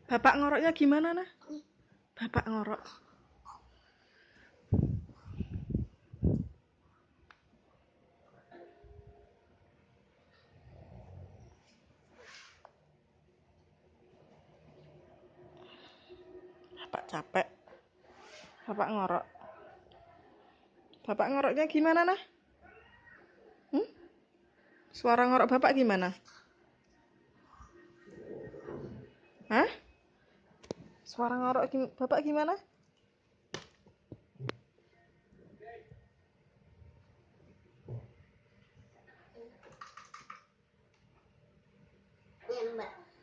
Bapak ngoroknya gimana, nah? Bapak ngorok. Bapak capek. Bapak ngorok. Bapak ngoroknya gimana, nah? Suara ngorok bapak gimana? Hah? Suara ngorok bapak gimana? Ya, Mbak.